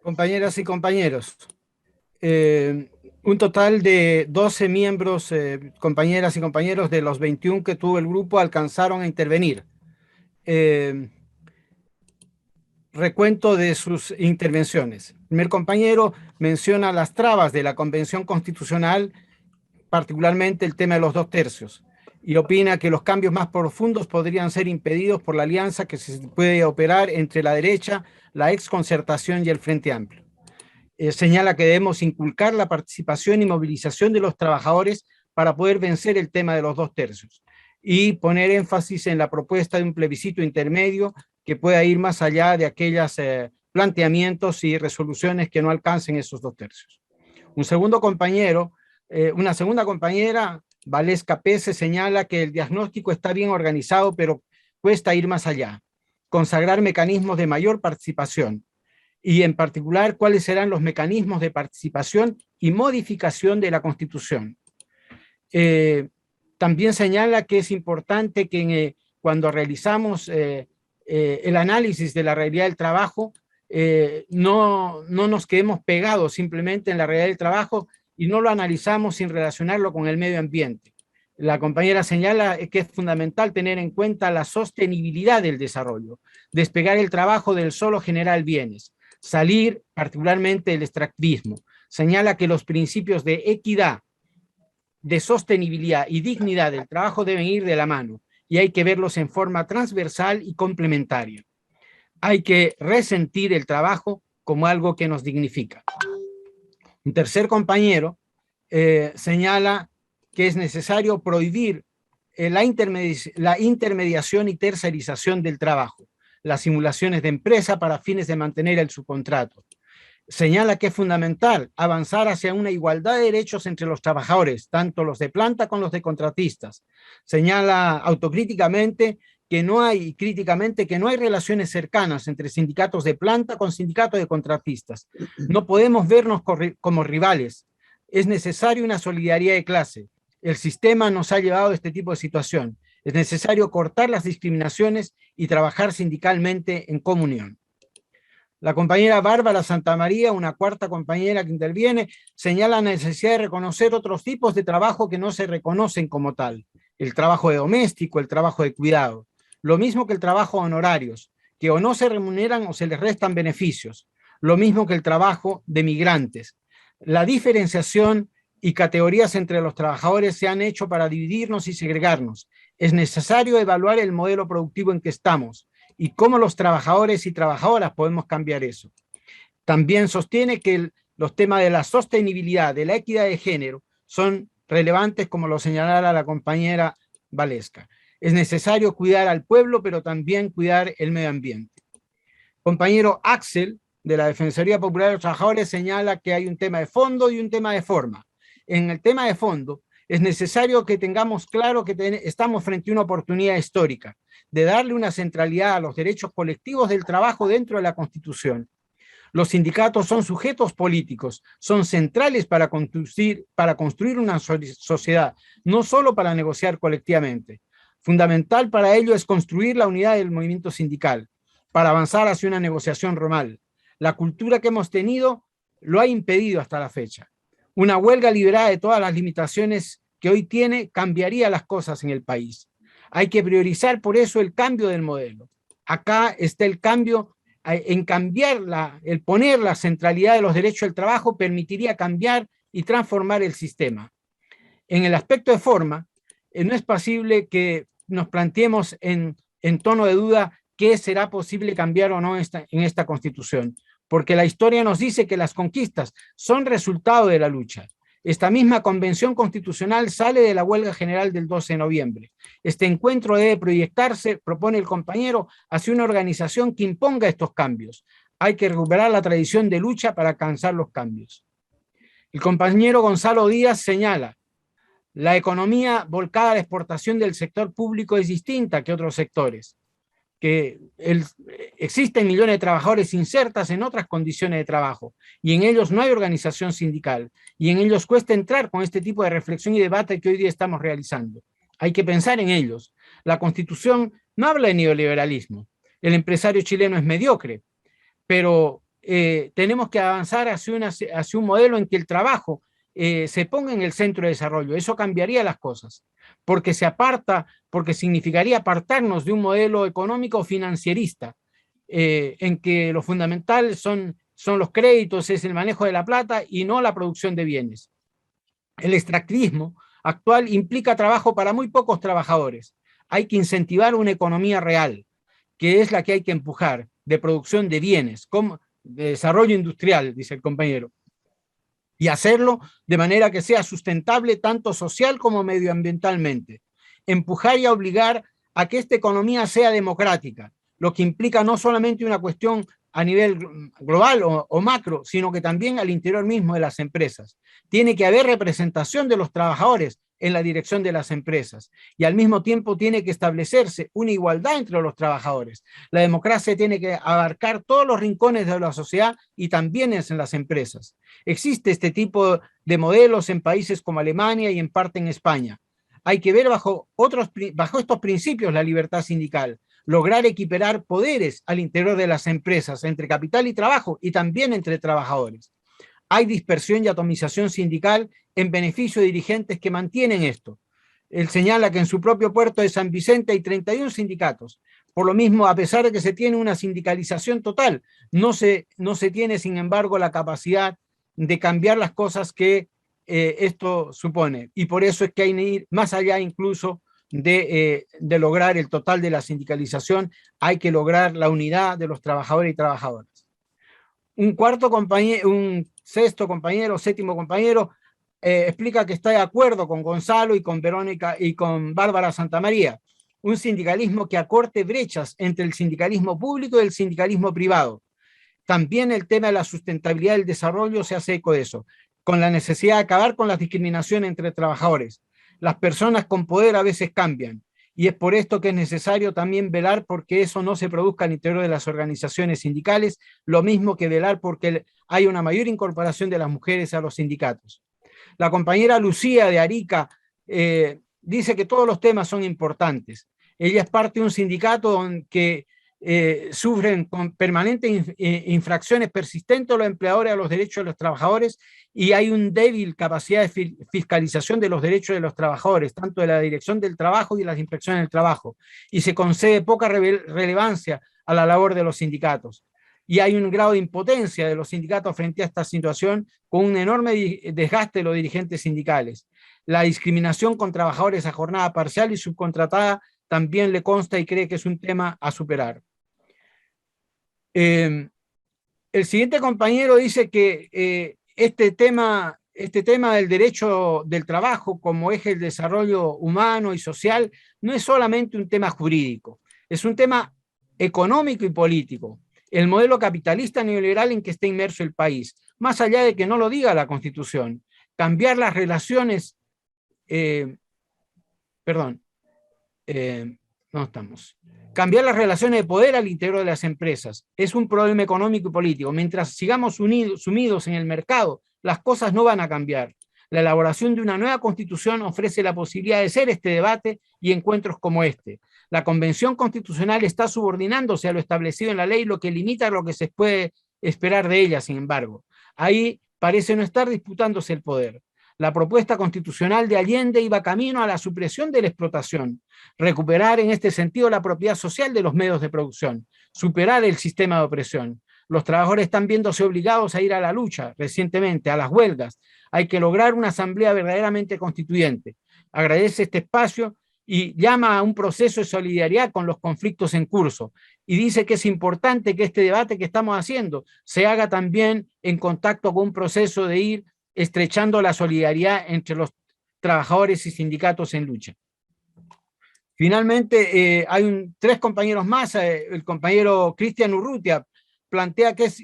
Compañeras y compañeros, un total de 12 miembros, compañeras y compañeros de los 21 que tuvo el grupo alcanzaron a intervenir. Eh, Recuento de sus intervenciones. El primer compañero menciona las trabas de la Convención Constitucional, particularmente el tema de los 2/3, y opina que los cambios más profundos podrían ser impedidos por la alianza que se puede operar entre la derecha, la exconcertación y el Frente Amplio. Señala que debemos inculcar la participación y movilización de los trabajadores para poder vencer el tema de los 2/3 y poner énfasis en la propuesta de un plebiscito intermedio que pueda ir más allá de aquellos planteamientos y resoluciones que no alcancen esos 2/3. Un segundo compañero, una segunda compañera, Valesca Pese, señala que el diagnóstico está bien organizado, pero cuesta ir más allá, consagrar mecanismos de mayor participación, y en particular cuáles serán los mecanismos de participación y modificación de la Constitución. También señala que es importante que cuando realizamos el análisis de la realidad del trabajo, no nos quedemos pegados simplemente en la realidad del trabajo y no lo analizamos sin relacionarlo con el medio ambiente. La compañera señala que es fundamental tener en cuenta la sostenibilidad del desarrollo, despegar el trabajo del solo generar bienes, salir particularmente del extractivismo. Señala que los principios de equidad, de sostenibilidad y dignidad del trabajo deben ir de la mano y hay que verlos en forma transversal y complementaria. Hay que resentir el trabajo como algo que nos dignifica. Un tercer compañero señala que es necesario prohibir la intermediación y tercerización del trabajo, las simulaciones de empresa para fines de mantener el subcontrato. Señala que es fundamental avanzar hacia una igualdad de derechos entre los trabajadores, tanto los de planta como los de contratistas. Señala autocríticamente que no hay relaciones cercanas entre sindicatos de planta con sindicatos de contratistas. No podemos vernos como rivales. Es necesaria una solidaridad de clase. El sistema nos ha llevado a este tipo de situación. Es necesario cortar las discriminaciones y trabajar sindicalmente en comunión. La compañera Bárbara Santamaría, una cuarta compañera que interviene, señala la necesidad de reconocer otros tipos de trabajo que no se reconocen como tal. El trabajo de doméstico, el trabajo de cuidado. Lo mismo que el trabajo de honorarios, que o no se remuneran o se les restan beneficios. Lo mismo que el trabajo de migrantes. La diferenciación y categorías entre los trabajadores se han hecho para dividirnos y segregarnos. Es necesario evaluar el modelo productivo en que estamos y cómo los trabajadores y trabajadoras podemos cambiar eso. También sostiene que los temas de la sostenibilidad, de la equidad de género, son relevantes, como lo señalara la compañera Valesca. Es necesario cuidar al pueblo, pero también cuidar el medio ambiente. Compañero Axel, de la Defensoría Popular de los Trabajadores, señala que hay un tema de fondo y un tema de forma. En el tema de fondo, es necesario que tengamos claro que estamos frente a una oportunidad histórica de darle una centralidad a los derechos colectivos del trabajo dentro de la Constitución. Los sindicatos son sujetos políticos, son centrales para construir una sociedad, no solo para negociar colectivamente. Fundamental para ello es construir la unidad del movimiento sindical, para avanzar hacia una negociación formal. La cultura que hemos tenido lo ha impedido hasta la fecha. Una huelga liberada de todas las limitaciones que hoy tiene cambiaría las cosas en el país. Hay que priorizar por eso el cambio del modelo. Acá está el cambio, en cambiar el poner la centralidad de los derechos del trabajo permitiría cambiar y transformar el sistema. En el aspecto de forma, no es posible que nos planteemos en tono de duda qué será posible cambiar o no en esta Constitución, porque la historia nos dice que las conquistas son resultado de la lucha. Esta misma convención constitucional sale de la huelga general del 12 de noviembre. Este encuentro debe proyectarse, propone el compañero, hacia una organización que imponga estos cambios. Hay que recuperar la tradición de lucha para alcanzar los cambios. El compañero Gonzalo Díaz señala: la economía volcada a la exportación del sector público es distinta que otros sectores, que existen millones de trabajadores insertas en otras condiciones de trabajo y en ellos no hay organización sindical y en ellos cuesta entrar con este tipo de reflexión y debate que hoy día estamos realizando. Hay que pensar en ellos. La Constitución no habla de neoliberalismo. El empresario chileno es mediocre, pero tenemos que avanzar hacia un modelo en que el trabajo se ponga en el centro de desarrollo. Eso cambiaría las cosas, porque porque significaría apartarnos de un modelo económico financierista, en que lo fundamental son los créditos, es el manejo de la plata y no la producción de bienes. El extractivismo actual implica trabajo para muy pocos trabajadores. Hay que incentivar una economía real, que es la que hay que empujar, de producción de bienes, de desarrollo industrial, dice el compañero, y hacerlo de manera que sea sustentable tanto social como medioambientalmente. Empujar y obligar a que esta economía sea democrática, lo que implica no solamente una cuestión a nivel global o macro, sino que también al interior mismo de las empresas. Tiene que haber representación de los trabajadores en la dirección de las empresas y al mismo tiempo tiene que establecerse una igualdad entre los trabajadores. La democracia tiene que abarcar todos los rincones de la sociedad y también en las empresas. Existe este tipo de modelos en países como Alemania y en parte en España. Hay que ver bajo estos principios la libertad sindical, lograr equiparar poderes al interior de las empresas entre capital y trabajo y también entre trabajadores. Hay dispersión y atomización sindical en beneficio de dirigentes que mantienen esto. Él señala que en su propio puerto de San Vicente hay 31 sindicatos. Por lo mismo, a pesar de que se tiene una sindicalización total, no se tiene, sin embargo, la capacidad de cambiar las cosas que esto supone. Y por eso es que hay que ir más allá incluso de lograr el total de la sindicalización, hay que lograr la unidad de los trabajadores y trabajadoras. Un sexto compañero, séptimo compañero, explica que está de acuerdo con Gonzalo y con Verónica y con Bárbara Santamaría, un sindicalismo que acorte brechas entre el sindicalismo público y el sindicalismo privado. También el tema de la sustentabilidad del desarrollo se hace eco de eso, con la necesidad de acabar con la discriminación entre trabajadores. Las personas con poder a veces cambian, y es por esto que es necesario también velar porque eso no se produzca al interior de las organizaciones sindicales, lo mismo que velar porque hay una mayor incorporación de las mujeres a los sindicatos. La compañera Lucía de Arica dice que todos los temas son importantes. Ella es parte de un sindicato que sufren con permanentes infracciones persistentes los empleadores a los derechos de los trabajadores y hay una débil capacidad de fiscalización de los derechos de los trabajadores, tanto de la Dirección del Trabajo y de las inspecciones del trabajo, y se concede poca relevancia a la labor de los sindicatos. Y hay un grado de impotencia de los sindicatos frente a esta situación, con un enorme desgaste de los dirigentes sindicales. La discriminación con trabajadores a jornada parcial y subcontratada también le consta y cree que es un tema a superar. El siguiente compañero dice que este tema del derecho del trabajo como eje del desarrollo humano y social no es solamente un tema jurídico, es un tema económico y político. El modelo capitalista neoliberal en que está inmerso el país, más allá de que no lo diga la Constitución, cambiar las relaciones, cambiar las relaciones de poder al interior de las empresas. Es un problema económico y político. Mientras sigamos sumidos en el mercado, las cosas no van a cambiar. La elaboración de una nueva constitución ofrece la posibilidad de hacer este debate y encuentros como este. La Convención Constitucional está subordinándose a lo establecido en la ley, lo que limita lo que se puede esperar de ella, sin embargo. Ahí parece no estar disputándose el poder. La propuesta constitucional de Allende iba camino a la supresión de la explotación, recuperar en este sentido la propiedad social de los medios de producción, superar el sistema de opresión. Los trabajadores están viéndose obligados a ir a la lucha recientemente, a las huelgas. Hay que lograr una asamblea verdaderamente constituyente. Agradece este espacio y llama a un proceso de solidaridad con los conflictos en curso. Y dice que es importante que este debate que estamos haciendo se haga también en contacto con un proceso de ir estrechando la solidaridad entre los trabajadores y sindicatos en lucha. Finalmente, hay tres compañeros más. El compañero Cristian Urrutia plantea que es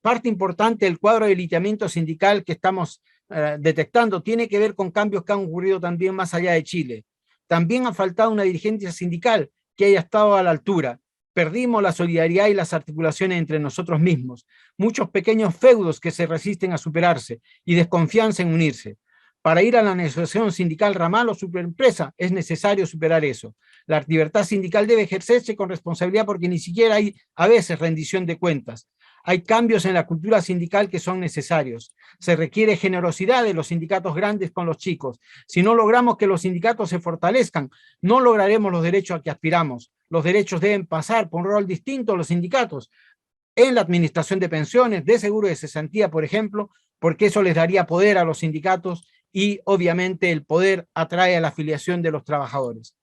parte importante del cuadro de debilitamiento sindical que estamos detectando. Tiene que ver con cambios que han ocurrido también más allá de Chile. También ha faltado una dirigencia sindical que haya estado a la altura. Perdimos la solidaridad y las articulaciones entre nosotros mismos. Muchos pequeños feudos que se resisten a superarse y desconfianza en unirse. Para ir a la negociación sindical ramal o superempresa es necesario superar eso. La libertad sindical debe ejercerse con responsabilidad porque ni siquiera hay a veces rendición de cuentas. hay cambios en la cultura sindical que son necesarios. Se requiere generosidad de los sindicatos grandes con los chicos. Si no logramos que los sindicatos se fortalezcan, no lograremos los derechos a que aspiramos. Los derechos deben pasar por un rol distinto a los sindicatos en la administración de pensiones, de seguro de cesantía, por ejemplo, porque eso les daría poder a los sindicatos y obviamente el poder atrae a la afiliación de los trabajadores.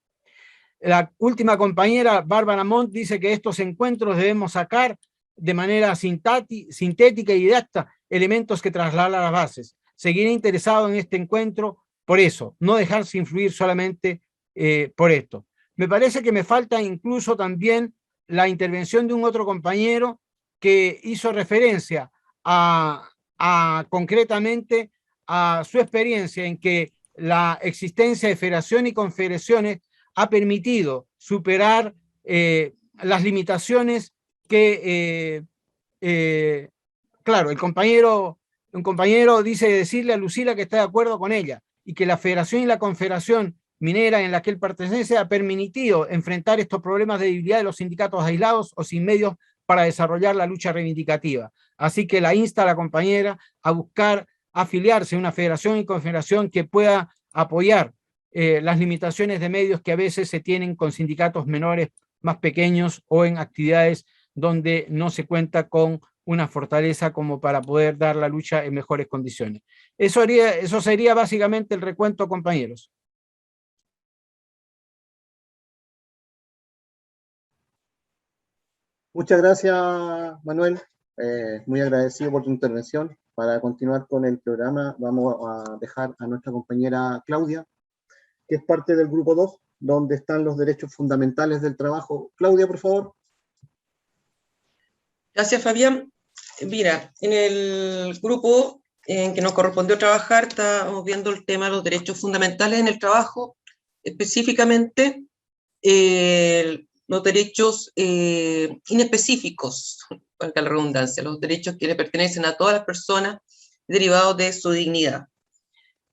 La última compañera, Bárbara Montt, dice que estos encuentros debemos sacar de manera sintética y didacta elementos que trasladan a las bases. Seguiré interesado en este encuentro por eso, no dejarse influir solamente por esto. Me parece que me falta incluso también la intervención de un otro compañero que hizo referencia concretamente a su experiencia en que la existencia de federaciones y confederaciones ha permitido superar las limitaciones que, claro, un compañero dice decirle a Lucila que está de acuerdo con ella y que la federación y la confederación minera en la que él pertenece ha permitido enfrentar estos problemas de debilidad de los sindicatos aislados o sin medios para desarrollar la lucha reivindicativa. Así que la insta a la compañera a buscar afiliarse a una federación y confederación que pueda apoyar las limitaciones de medios que a veces se tienen con sindicatos menores, más pequeños o en actividades donde no se cuenta con una fortaleza como para poder dar la lucha en mejores condiciones. Eso sería básicamente el recuento, compañeros. Muchas gracias, Manuel. Muy agradecido por tu intervención. Para continuar con el programa, vamos a dejar a nuestra compañera Claudia, que es parte del grupo 2, donde están los derechos fundamentales del trabajo. Claudia, por favor. Gracias, Fabián. Mira, en el grupo en que nos correspondió trabajar, estábamos viendo el tema de los derechos fundamentales en el trabajo, específicamente los derechos inespecíficos, valga la redundancia, los derechos que le pertenecen a todas las personas derivados de su dignidad.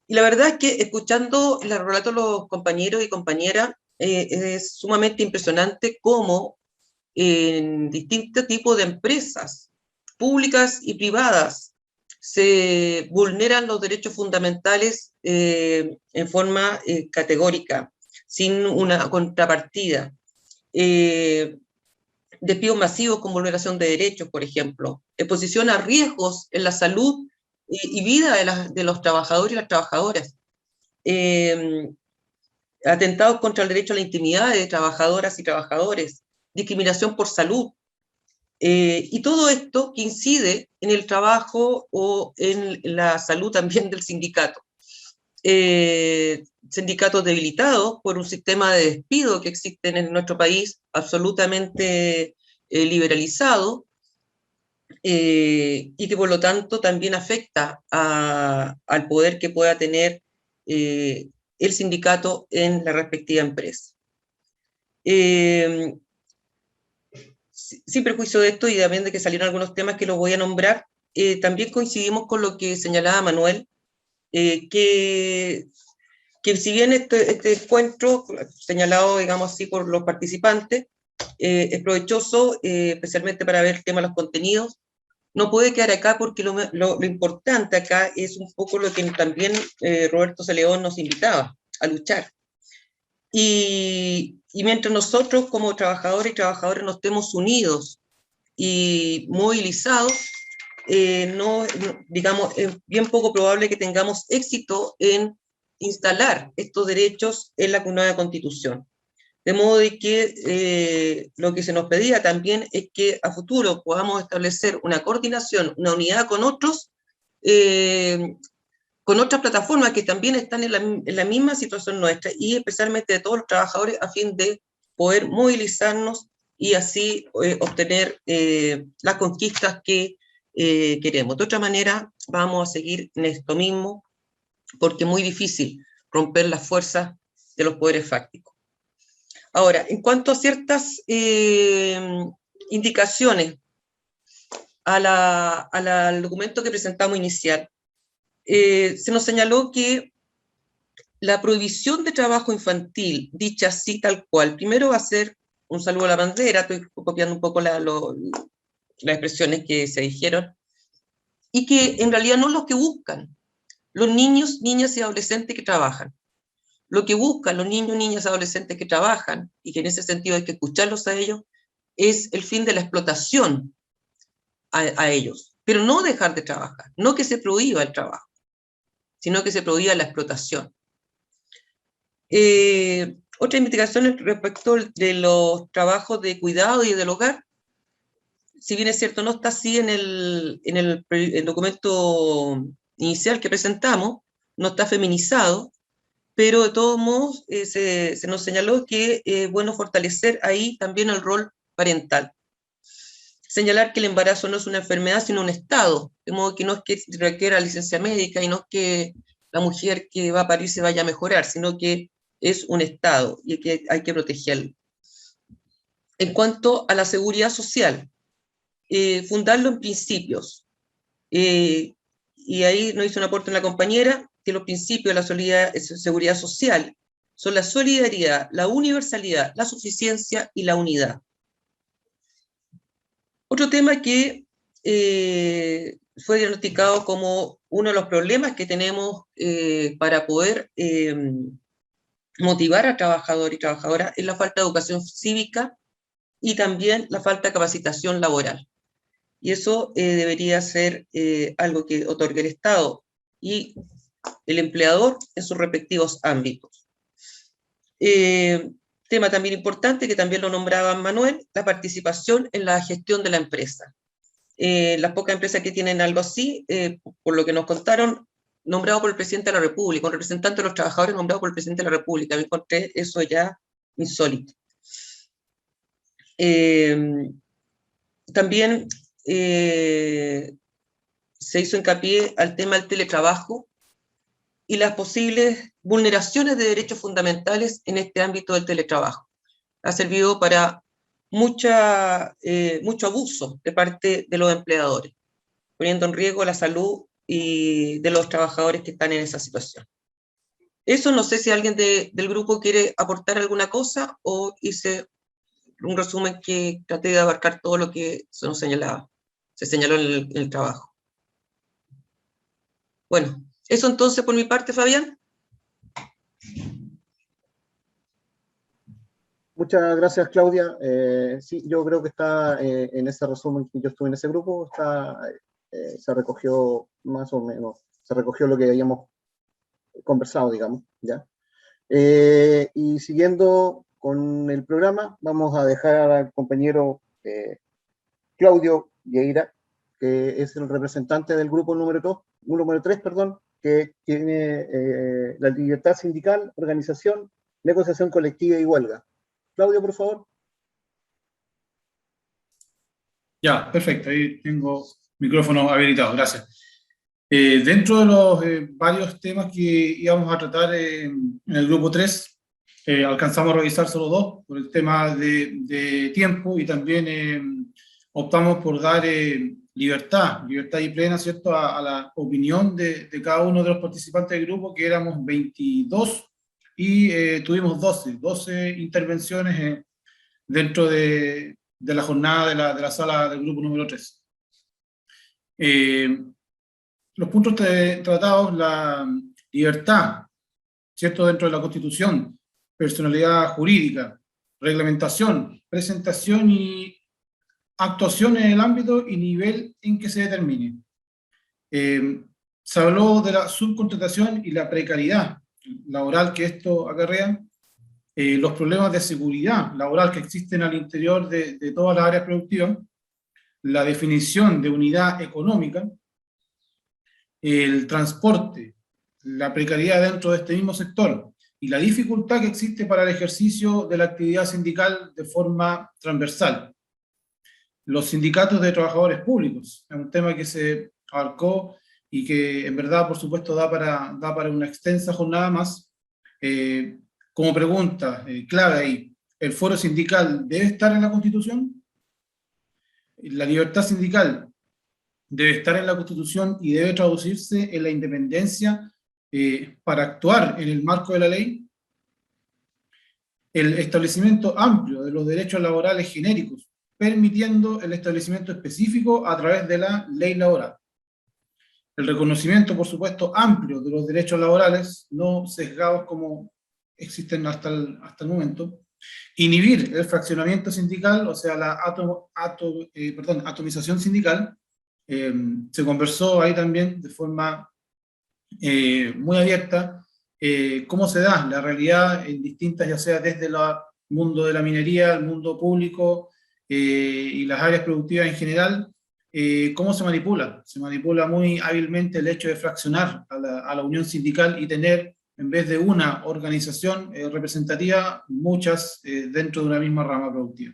Y la verdad es que escuchando el relato de los compañeros y compañeras, es sumamente impresionante cómo en distintos tipos de empresas públicas y privadas se vulneran los derechos fundamentales en forma categórica, sin una contrapartida. Despidos masivos con vulneración de derechos, por ejemplo, exposición a riesgos en la salud y vida de los trabajadores y las trabajadoras, atentados contra el derecho a la intimidad de trabajadoras y trabajadores, discriminación por salud, y todo esto que incide en el trabajo o en la salud también del sindicato. Sindicatos debilitados por un sistema de despido que existe en nuestro país absolutamente liberalizado, y que por lo tanto también afecta al poder que pueda tener el sindicato en la respectiva empresa. Sin perjuicio de esto y también de que salieron algunos temas que los voy a nombrar, también coincidimos con lo que señalaba Manuel, que si bien este encuentro, señalado, digamos así, por los participantes, es provechoso, especialmente para ver el tema de los contenidos, no puede quedar acá porque lo importante acá es un poco lo que también Roberto Celeón nos invitaba a luchar. Y mientras nosotros como trabajadores y trabajadoras nos estemos unidos y movilizados, digamos, es bien poco probable que tengamos éxito en instalar estos derechos en la nueva Constitución. De modo de que lo que se nos pedía también es que a futuro podamos establecer una coordinación, una unidad con otras plataformas que también están en la misma situación nuestra, y especialmente de todos los trabajadores, a fin de poder movilizarnos y así obtener las conquistas que queremos. De otra manera, vamos a seguir en esto mismo, porque es muy difícil romper las fuerzas de los poderes fácticos. Ahora, en cuanto a ciertas indicaciones al documento que presentamos inicial, se nos señaló que la prohibición de trabajo infantil, dicha así tal cual, primero va a ser un saludo a la bandera, estoy copiando un poco las expresiones que se dijeron, y que en realidad no es lo que buscan los niños, niñas y adolescentes que trabajan. Lo que buscan los niños, niñas y adolescentes que trabajan, y que en ese sentido hay que escucharlos a ellos, es el fin de la explotación a ellos, pero no dejar de trabajar, no que se prohíba el trabajo, sino que se prohíba la explotación. Otra investigación respecto de los trabajos de cuidado y del hogar, si bien es cierto, no está así en el documento inicial que presentamos, no está feminizado, pero de todos modos se nos señaló que es bueno fortalecer ahí también el rol parental. Señalar que el embarazo no es una enfermedad, sino un estado, de modo que no es que requiera licencia médica y no es que la mujer que va a parir se vaya a mejorar, sino que es un estado y que hay que protegerlo. En cuanto a la seguridad social, fundarlo en principios. Y ahí nos hizo un aporte una compañera, que los principios de la seguridad social son la solidaridad, la universalidad, la suficiencia y la unidad. Otro tema que fue diagnosticado como uno de los problemas que tenemos para poder motivar a trabajadores y trabajadoras es la falta de educación cívica y también la falta de capacitación laboral. Y eso debería ser algo que otorgue el Estado y el empleador en sus respectivos ámbitos. Tema también importante, que también lo nombraba Manuel, la participación en la gestión de la empresa. Las pocas empresas que tienen algo así, por lo que nos contaron, nombrado por el presidente de la República, un representante de los trabajadores nombrado por el presidente de la República. Me encontré eso ya insólito. También se hizo hincapié al tema del teletrabajo y las posibles vulneraciones de derechos fundamentales en este ámbito del teletrabajo. Ha servido para mucho abuso de parte de los empleadores, poniendo en riesgo la salud y de los trabajadores que están en esa situación. Eso, no sé si alguien del grupo quiere aportar alguna cosa o hice un resumen que traté de abarcar todo lo que se nos señalaba. Se señaló en el trabajo. Bueno, eso entonces por mi parte, Fabián. Muchas gracias, Claudia. Sí, yo creo que está en ese resumen, yo estuve en ese grupo, se recogió más o menos, se recogió lo que habíamos conversado, digamos, ¿ya? Y siguiendo con el programa, vamos a dejar al compañero Claudio Vieira, que es el representante del grupo número 3, que tiene la libertad sindical, organización, negociación colectiva y huelga. Claudio, por favor. Ya, perfecto, ahí tengo micrófono habilitado, gracias. Dentro de los varios temas que íbamos a tratar en el grupo 3, alcanzamos a revisar solo 2 por el tema de tiempo y también optamos por dar libertad y plena, ¿cierto?, a la opinión de cada uno de los participantes del grupo, que éramos 22 y tuvimos 12 intervenciones dentro de la jornada de la sala del grupo número 3. Los puntos tratados, la libertad, ¿cierto?, dentro de la Constitución, personalidad jurídica, reglamentación, presentación y actuación en el ámbito y nivel en que se determine. Se habló de la subcontratación y la precariedad laboral que esto acarrea, los problemas de seguridad laboral que existen al interior de todas las áreas productivas, la definición de unidad económica, el transporte, la precariedad dentro de este mismo sector y la dificultad que existe para el ejercicio de la actividad sindical de forma transversal. Los sindicatos de trabajadores públicos, es un tema que se abarcó y que en verdad, por supuesto, da para una extensa jornada más. Como pregunta clave ahí, ¿el foro sindical debe estar en la Constitución? ¿La libertad sindical debe estar en la Constitución y debe traducirse en la independencia para actuar en el marco de la ley? El establecimiento amplio de los derechos laborales genéricos permitiendo el establecimiento específico a través de la ley laboral. El reconocimiento, por supuesto, amplio de los derechos laborales, no sesgados como existen hasta el momento. Inhibir el fraccionamiento sindical, o sea, la atomización sindical. Se conversó ahí también de forma muy abierta cómo se da la realidad en distintas, ya sea desde el mundo de la minería, el mundo público y las áreas productivas en general, cómo se manipula. Se manipula muy hábilmente el hecho de fraccionar a la unión sindical y tener, en vez de una organización representativa, muchas dentro de una misma rama productiva.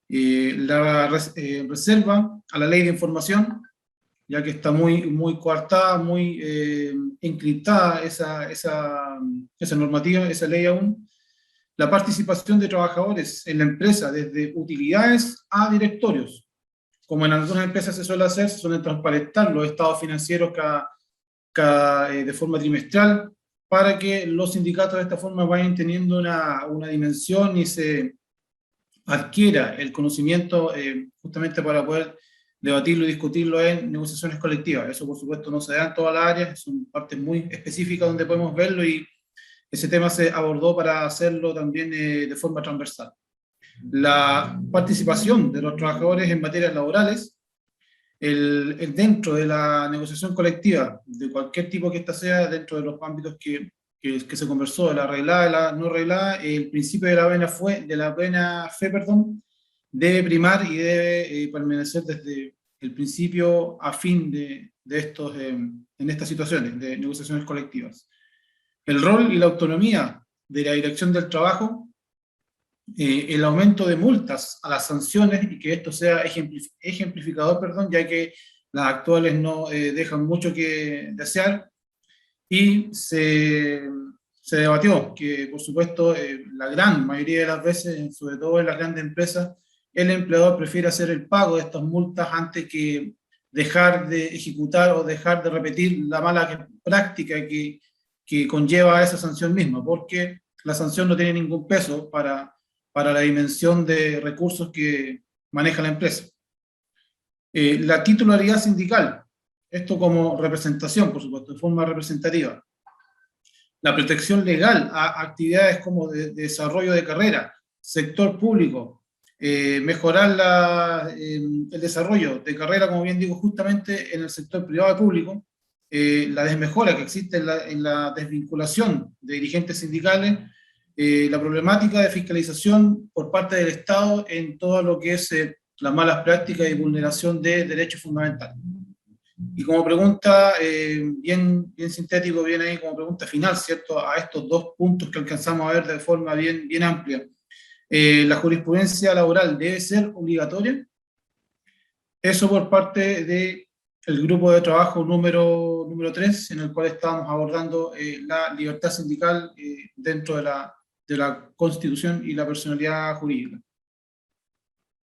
La reserva a la ley de información, ya que está muy coartada, muy encriptada esa normativa, esa ley aún. La participación de trabajadores en la empresa, desde utilidades a directorios. Como en algunas empresas se suele hacer, se suelen transparentar los estados financieros de forma trimestral, para que los sindicatos de esta forma vayan teniendo una dimensión y se adquiera el conocimiento justamente para poder debatirlo y discutirlo en negociaciones colectivas. Eso, por supuesto, no se da en todas las áreas, son partes muy específicas donde podemos verlo, y ese tema se abordó para hacerlo también de forma transversal. La participación de los trabajadores en materias laborales, dentro de la negociación colectiva, de cualquier tipo que ésta sea, dentro de los ámbitos que se conversó, de la arreglada, de la no arreglada, el principio de la buena fe, debe primar y debe permanecer desde el principio a fin de en estas situaciones de negociaciones colectivas. El rol y la autonomía de la dirección del trabajo, el aumento de multas a las sanciones, y que esto sea ejemplificador, ya que las actuales no dejan mucho que desear, y se debatió que, por supuesto, la gran mayoría de las veces, sobre todo en las grandes empresas, el empleador prefiere hacer el pago de estas multas antes que dejar de ejecutar o dejar de repetir la mala práctica que conlleva esa sanción misma, porque la sanción no tiene ningún peso para la dimensión de recursos que maneja la empresa. La titularidad sindical, esto como representación, por supuesto, de forma representativa. La protección legal a actividades como de desarrollo de carrera, sector público, mejorar el desarrollo de carrera, como bien digo, justamente en el sector privado y público, la desmejora que existe en la desvinculación de dirigentes sindicales, la problemática de fiscalización por parte del Estado en todo lo que es las malas prácticas y vulneración de derechos fundamentales. Y como pregunta, bien sintético, bien ahí como pregunta final, ¿cierto?, a estos dos puntos que alcanzamos a ver de forma bien amplia. ¿La jurisprudencia laboral debe ser obligatoria? Eso por parte del grupo de trabajo número 3, en el cual estábamos abordando la libertad sindical dentro de la Constitución y la personalidad jurídica.